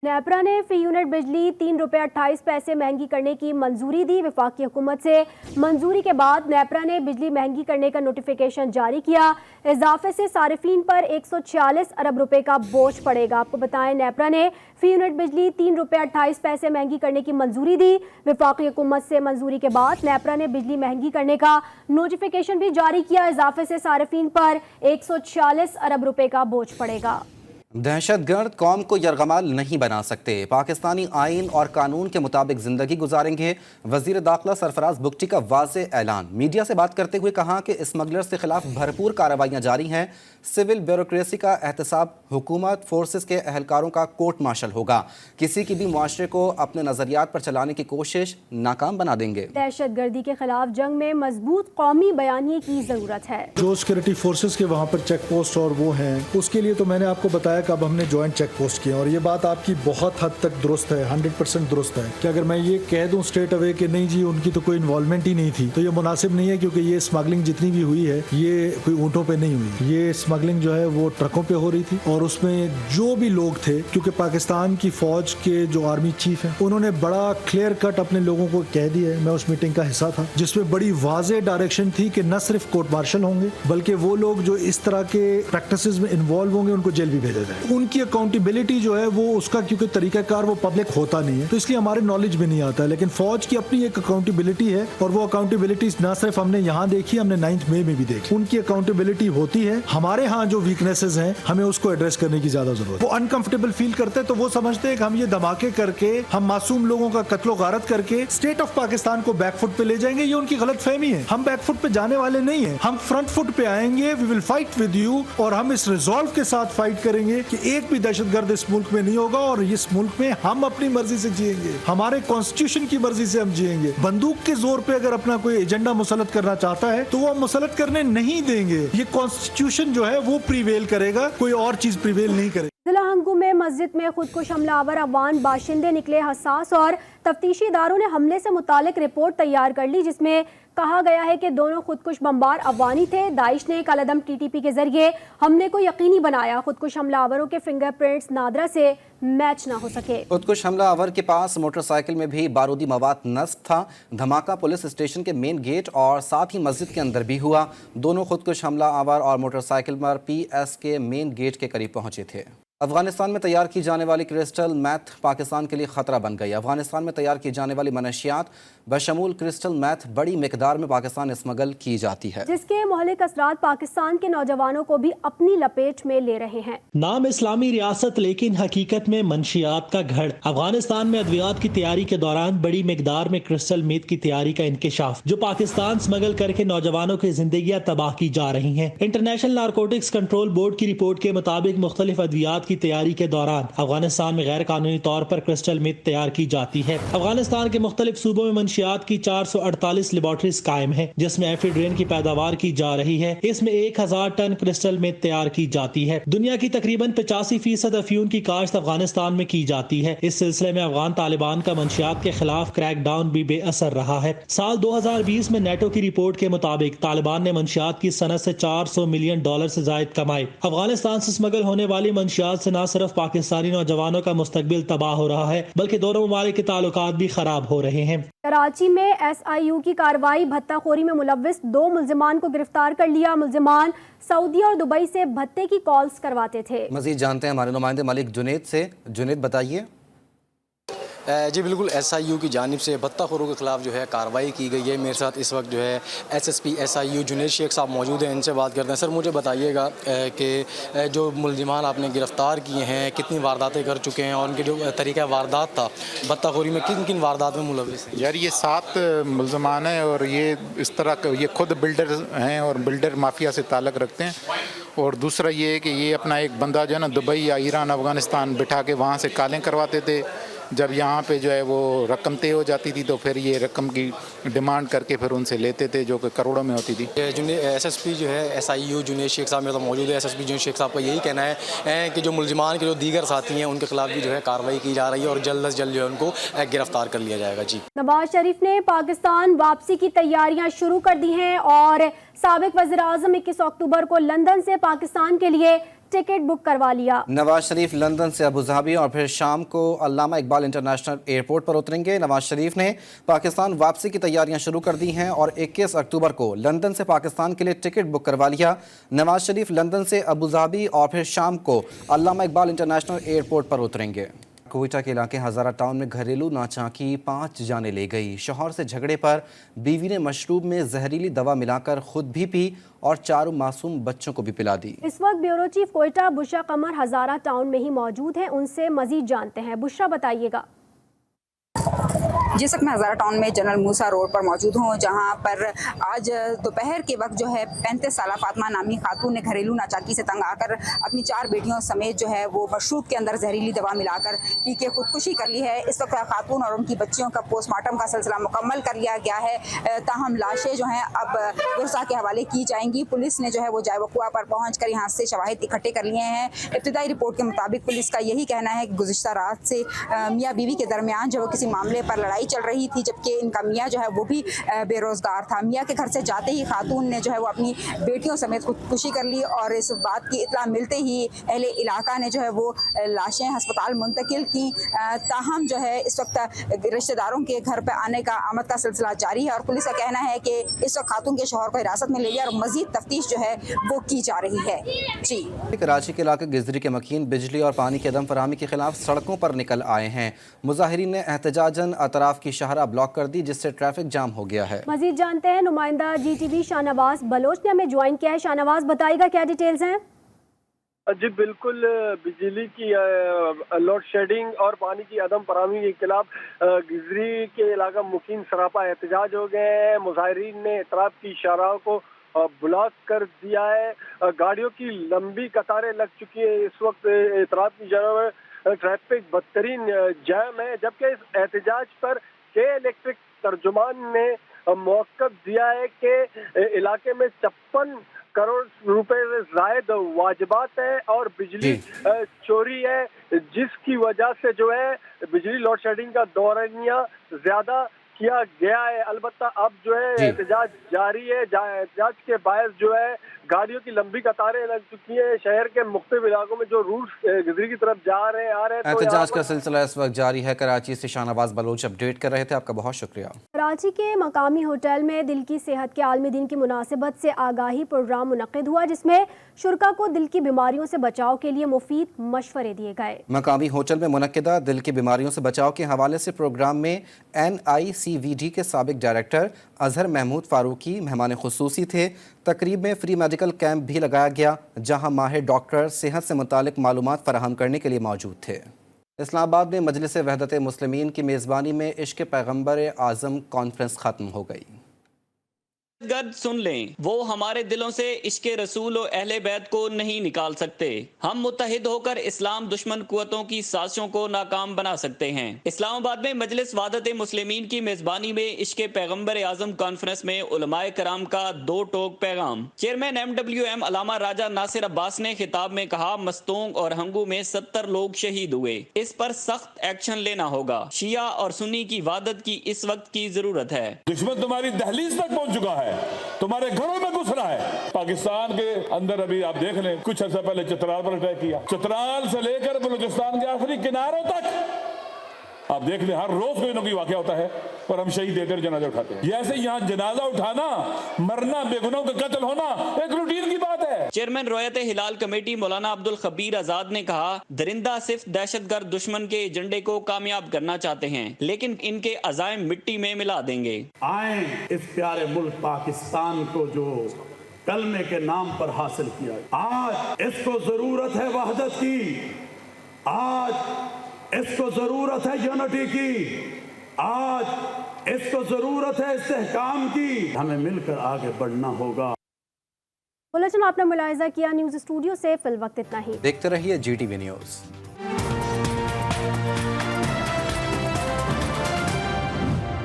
नेपरा ने फी यूनिट बिजली ₹3.28 महंगी करने की मंजूरी दी। वफाकी हुकूमत से मंजूरी के बाद नेपरा ने बिजली महंगी करने का नोटिफिकेशन जारी किया। इजाफे से सारिफीन पर 146 अरब रुपए का बोझ पड़ेगा। आपको बताएं, नेपरा ने फी यूनिट बिजली ₹3.28 महंगी करने की मंजूरी दी। वफाकी हुकूमत से मंजूरी के बाद नेपरा ने बिजली महंगी करने का नोटिफिकेशन भी जारी किया। इजाफे से सारिफीन पर 146 अरब रुपए का बोझ पड़ेगा। दहशतगर्द कौम को यरगमाल नहीं बना सकते, पाकिस्तानी आइन और कानून के मुताबिक जिंदगी गुजारेंगे। वजीर दाखिला सरफराज बुगटी का वाज़ेह ऐलान। मीडिया से बात करते हुए कहा कि स्मगलर्स के खिलाफ भरपूर कार्रवाइयाँ जारी हैं। सिविल ब्यूरोक्रेसी का एहतसाब, हुकूमत फोर्सेस के अहलकारों का कोर्ट मार्शल होगा। किसी की भी मुआशरे को अपने नजरियात पर चलाने की कोशिश नाकाम बना देंगे। दहशत गर्दी के खिलाफ जंग में मजबूत कौमी बयानिए की जरूरत है। जो सिक्योरिटी फोर्सेस के वहाँ पर चेक पोस्ट और वो हैं, उसके लिए तो मैंने आपको बताया कि अब हमने ज्वाइंट चेक पोस्ट किए, और ये बात आपकी बहुत हद तक दुरुस्त है, 100% दुरुस्त है कि अगर मैं ये कह दूं स्ट्रेट अवे कि नहीं जी उनकी तो कोई इन्वॉल्वमेंट ही नहीं थी, तो ये मुनासिब नहीं है, क्योंकि ये स्मगलिंग जितनी भी हुई है ये कोई ऊँटों पे नहीं हुई। ये स्मगलिंग जो है वो ट्रकों पे हो रही थी, और उसमें जो भी लोग थे, क्योंकि पाकिस्तान की फौज के जो आर्मी चीफ हैं उन्होंने बड़ा क्लियर कट अपने लोगों को कह दिया है। मैं उस मीटिंग का हिस्सा था जिसमें बड़ी वाज़ेह डायरेक्शन थी कि न सिर्फ कोर्ट मार्शल होंगे बल्कि वो लोग जो इस तरह के प्रैक्टिसेस में इन्वॉल्व होंगे उनको जेल भी भेजा जाए। उनकी अकाउंटेबिलिटी जो है वो उसका, क्योंकि तरीकाकार वो पब्लिक होता नहीं है तो इसलिए हमारे नॉलेज में नहीं आता है, लेकिन फौज की अपनी एक अकाउंटेबिलिटी है, और वो अकाउंटेबिलिटी न सिर्फ हमने यहाँ देखी, हमने 9 मई में भी देखी। उनकी अकाउंटेबिलिटी होती है। हमारे यहाँ जो वीकनेसेस हैं हमें उसको एड्रेस करने की ज्यादा जरूरत है। वो अनकंफर्टेबल फील करते हैं तो वो समझते हैं कि हम ये धमाके करके, हम मासूम लोगों का कत्लो गारत करके स्टेट ऑफ पाकिस्तान को बैकफुट पे ले जाएंगे। ये उनकी गलत फहमी है। हम बैकफुट पे जाने वाले नहीं है, हम फ्रंट फुट पे आएंगे। We will fight with you, और हम इस रिजॉल्व के साथ फाइट करेंगे कि एक भी दहशतगर्द इस मुल्क में नहीं होगा, और इस मुल्क में हम अपनी मर्जी से जिएंगे, हमारे कॉन्स्टिट्यूशन की मर्जी से हम जिएंगे। बंदूक के जोर पे अगर अपना कोई एजेंडा मुसलत करना चाहता है तो वो हम मुसलत करने नहीं देंगे। ये कॉन्स्टिट्यूशन जो है वो प्रिवेल करेगा, कोई और चीज प्रिवेल नहीं करेगी। जिला हंगू में मस्जिद में खुदकुश हमलावर अफगान बाशिंदे निकले। हसास और तफ्तीशी इदारों ने हमले से मुतालिक रिपोर्ट तैयार कर ली, जिसमें कहा गया है कि दोनों खुदकुश बमबार अफगानी थे। दाइश ने कलअदम टीटीपी के जरिए हमले को यकीनी बनाया। खुदकुश हमलावरों के फिंगरप्रिंट्स नादरा से मैच ना हो सके। खुदकुश हमलावर के पास मोटरसाइकिल में भी बारूदी मवाद नस्ब था। धमाका पुलिस स्टेशन के मेन गेट और साथ ही मस्जिद के अंदर भी हुआ। दोनों खुदकुश हमलावर और मोटरसाइकिल पर PS के मेन गेट के करीब पहुंचे थे। अफगानिस्तान में तैयार की जाने वाली क्रिस्टल मैथ पाकिस्तान के लिए खतरा बन गई। अफगानिस्तान में तैयार की जाने वाली मनशियात बशमूल क्रिस्टल मैथ बड़ी मिकदार में पाकिस्तान स्मगल की जाती है, जिसके मुहलिक असरात पाकिस्तान के नौजवानों को भी अपनी लपेट में ले रहे हैं। नाम इस्लामी रियासत लेकिन हकीकत में मनशियात का घर। अफगानिस्तान में अद्वियात की तैयारी के दौरान बड़ी मिकदार में क्रिस्टल मैथ की तैयारी का इंकशाफ, जो पाकिस्तान स्मगल करके नौजवानों की जिंदगियां तबाह की जा रही है। इंटरनेशनल नारकोटिक्स कंट्रोल बोर्ड की रिपोर्ट के मुताबिक मुख्तलिफ अद्वियात की तैयारी के दौरान अफगानिस्तान में गैर कानूनी तौर पर क्रिस्टल मैथ तैयार की जाती है। अफगानिस्तान के मुख्तलिफ सूबों में मंशियात की 448 लेबोरेटरीज कायम है, जिसमें एफिड्रेन की पैदावार की जा रही है। इसमें 1000 टन क्रिस्टल मैथ तैयार की जाती है। दुनिया की तकरीबन 85% अफयून की काश्त अफगानिस्तान में की जाती है। इस सिलसिले में अफगान तालिबान का मंशियात के खिलाफ क्रैकडाउन भी बेअसर रहा है। साल 2020 में नेटो की रिपोर्ट के मुताबिक तालिबान ने मंशियात की सनत से $400 मिलियन से जायद कमाए। अफगानिस्तान से स्मगल होने वाली मंशियात से न सिर्फ पाकिस्तानी नौजवानों का मुस्तकबिल तबाह हो रहा है, बल्कि दोनों ममालिक के ताल्लुकात भी खराब हो रहे हैं। कराची में SIU की कार्रवाई, भत्ताखोरी में मुलव्विस 2 मुल्जिमान को गिरफ्तार कर लिया। मुल्जिमान सऊदी और दुबई से भत्ते की कॉल्स करवाते थे। मजीद जानते हैं हमारे नुमाइंदे मलिक जुनेद से। जुनेद बताइए। जी बिल्कुल, SIU की जानिब से भत्ताखोरों के खिलाफ जो है कार्रवाई की गई है। मेरे साथ इस वक्त जो है SSP SIU जुनेद शेख साहब मौजूद हैं, इनसे बात करते हैं। सर मुझे बताइएगा कि जो मुल्जिमान आपने गिरफ़्तार किए हैं कितनी वारदातें कर चुके हैं, और उनके जो तरीका वारदात था भत्ताखोरी में किन किन वारदात में मुलव्विस हैं? यार ये 7 मुल्जिमान हैं, और ये इस तरह ये खुद बिल्डर हैं और बिल्डर माफिया से ताल्लुक़ रखते हैं। और दूसरा ये है कि ये अपना एक बंदा जो है ना दुबई या ईरान अफ़गानिस्तान बिठा के वहाँ से कालें करवाते थे। जब यहाँ पे जो है वो रकम तय हो जाती थी तो फिर ये रकम की डिमांड करके फिर उनसे लेते थे, जो कि करोड़ों में होती थी। SSP जो है SIU जुनेद शेख साहब मेरे तो मौजूद है। SSP जुनेद शेख साहब का यही कहना है कि जो मुल्जिमान के जो दीगर साथी हैं उनके खिलाफ भी जो है कार्रवाई की जा रही है और जल्द अज जल्द जो है उनको गिरफ्तार कर लिया जाएगा। जी, नवाज शरीफ ने पाकिस्तान वापसी की तैयारियां शुरू कर दी हैं और साबिक वज़ीर-ए-आज़म 21 अक्टूबर को लंदन से पाकिस्तान के लिए टिकट बुक करवा लिया। नवाज शरीफ लंदन से अबू धाबी और फिर शाम को अल्लामा इकबाल इंटरनेशनल एयरपोर्ट पर उतरेंगे। नवाज शरीफ ने पाकिस्तान वापसी की तैयारियां शुरू कर दी हैं और 21 अक्टूबर को लंदन से पाकिस्तान के लिए टिकट बुक करवा लिया। नवाज शरीफ लंदन से अबू धाबी और फिर शाम को अल्लामा इकबाल इंटरनेशनल एयरपोर्ट पर उतरेंगे। कोयटा के इलाके हज़ारा टाउन में घरेलू नाचाकी 5 जानें ले गई। शौहर से झगड़े पर बीवी ने मशरूब में जहरीली दवा मिलाकर खुद भी पी और 4 मासूम बच्चों को भी पिला दी। इस वक्त ब्यूरो चीफ कोयटा बुशरा कमर हज़ारा टाउन में ही मौजूद हैं, उनसे मजीद जानते हैं। बुशरा, बताइएगा। जिस वक्त मैं हज़ारा टाउन में जनरल मूसा रोड पर मौजूद हूँ, जहाँ पर आज दोपहर के वक्त जो है 35 साला फातिमा नामी खातून ने घरेलू नाचाकी से तंग आकर अपनी 4 बेटियों समेत जो है वो मशरूब के अंदर जहरीली दवा मिलाकर पी के खुदकुशी कर ली है। इस वक्त खातून और उनकी बच्चियों का पोस्टमार्टम का सिलसिला मुकम्मल कर लिया गया है। ताहम लाशें जो हैं अब गुरसा के हवाले की जाएंगी। पुलिस ने जो है वो जाय वक़ुआ पर पहुँच कर यहाँ से शवाहिद इकट्ठे कर लिए हैं। इब्तिदाई रिपोर्ट के मुताबिक पुलिस का यही कहना है कि गुज़िश्ता रात से मियाँ बीवी के दरमियान जो किसी मामले पर लड़ाई चल रही थी, जबकि इनका मियाँ जो है वो भी बेरोजगार था। मियाँ के घर से जाते ही खातून ने जो है वो अपनी बेटियों समेत खुदकुशी कर ली और इस बात की इत्तला मिलते ही अहले इलाका ने जो है वो लाशें अस्पताल मुंतकिल की। ताहम जो है इस वक्त रिश्तेदारों के घर पर आने का आमद का सिलसिला जारी है और पुलिस का कहना है कि इस वक्त खातून के शौहर को हिरासत में ले लिया और मजीद तफ्तीश जो है वो की जा रही है। जी, कराची के इलाके गिजरी के मकीन बिजली और पानी की अदम फराहमी के खिलाफ सड़कों पर निकल आए हैं। मुजाहिरीन ने एहतजाजन अतराफ की शाहरा ब्लॉक कर दी, जिससे ट्रैफिक जाम हो गया है। मजीद जानते हैं, नुमाइंदा GTV शाहनवाज बलोच ने हमें ज्वाइन किया है। शाहनवाज, बताइएगा क्या डिटेल्स हैं? जी बिल्कुल, बिजली की लोड शेडिंग और पानी की अदम फराहमी के खिलाफ गिजरी के इलाका मुकीम सरापा एहतजाज हो गए हैं। मुजाहिरीन ने एतराफ़ की शाहराह को ब्लॉक कर दिया है। गाड़ियों की लंबी कतारें लग चुकी है। इस वक्त एतराफ़ की शाहराह में ट्रैफिक बदतरीन जाम है, जबकि इस एहतजाज पर के इलेक्ट्रिक तर्जुमान ने मौक़िफ़ दिया है कि इलाके में 56 करोड़ रुपए से ज़ायद वाजिबात है और बिजली चोरी है, जिसकी वजह से जो है बिजली लोड शेडिंग का दौरानिया ज़्यादा किया गया है। अलबत्ता अब जो है एहतजाज जारी है। एहतजाज के बायस जो है गाड़ियों की लंबी कतारें लग चुकी हैं। शहर के मुख्तलिफ इलाकों में जो रूट गिजरी की तरफ जा रहे हैं, आ रहे हैं। एहतजाज का सिलसिला इस वक्त जारी है। कराची से शाहनवाज बलोच अपडेट कर रहे थे। आपका बहुत शुक्रिया। कराची के मकामी होटल में दिल की सेहत के आलमी दिन की मुनासिबत से आगाही प्रोग्राम मुनक्किद हुआ, जिसमें शुरका को दिल की बीमारियों से बचाव के लिए मुफीद मशवरे दिए गए। मकामी होटल में मुनक्किदा दिल की बीमारियों से बचाव के हवाले से प्रोग्राम में NICVD के साबिक डायरेक्टर अजहर महमूद फारूकी मेहमान खुसूसी थे। तकरीब में फ्री मेडिकल कैंप भी लगाया गया, जहां माहिर डॉक्टर सेहत से मुतालिक मालूमात फराहम करने के लिए मौजूद थे। इस्लामाबाद में मजलिस वहदत मुस्लिमीन की मेज़बानी में इश्क़ पैगम्बर आज़म कॉन्फ्रेंस ख़त्म हो गई। गर्द सुन लें, वो हमारे दिलों से इश्क रसूल और अहले बैत को नहीं निकाल सकते। हम मुत्तहिद होकर इस्लाम दुश्मन कुव्वतों की साजिशों को नाकाम बना सकते हैं। इस्लामाबाद में मजलिस वहदत मुस्लिमीन की मेजबानी में इश्क पैगम्बर आज़म कॉन्फ्रेंस में उलमाए कराम का 2 टोक पैगाम। चेयरमैन MWM अलामा राजा नासिर अब्बास ने खिताब में कहा, मस्तोंग और हंगू में 70 लोग शहीद हुए, इस पर सख्त एक्शन लेना होगा। शिया और सुन्नी की वहदत की इस वक्त की जरूरत है। दुश्मन तुम्हारी दहलीज तक पहुंच चुका है, तुम्हारे घरों में घुस रहा है। पाकिस्तान के अंदर अभी आप देख लें, कुछ अर्सा पहले चित्राल पर अटैक किया। चित्राल से लेकर बलूचिस्तान के आखिरी किनारों तक आप देख लें, हर रोज कोई ना कोई वाकया होता है और हम शहीद देकर जनाजा उठाते हैं। जैसे यहाँ जनाजा उठाना, मरना, बेगुनाहों का कत्ल होना एक रूटीन की बात है। चेयरमैन रोयत हिलाल कमेटी मौलाना अब्दुल खबीर आजाद ने कहा, दरिंदा सिर्फ दहशतगर्द दुश्मन के एजेंडे को कामयाब करना चाहते हैं, लेकिन इनके अज़ाइम मिट्टी में मिला देंगे। आए इस प्यारे मुल्क पाकिस्तान को जो कलमे के नाम पर हासिल किया, आज इसको जरूरत है वहदत की, आज इसको जरूरत है यूनिटी की, आज इसको जरूरत है इस्तेहकाम की। हमें मिलकर आगे बढ़ना होगा। बुलेटिन आपने मुलाहिजा किया। न्यूज़ स्टूडियो से फिल वक्त इतना ही। देखते रहिए GTV न्यूज़।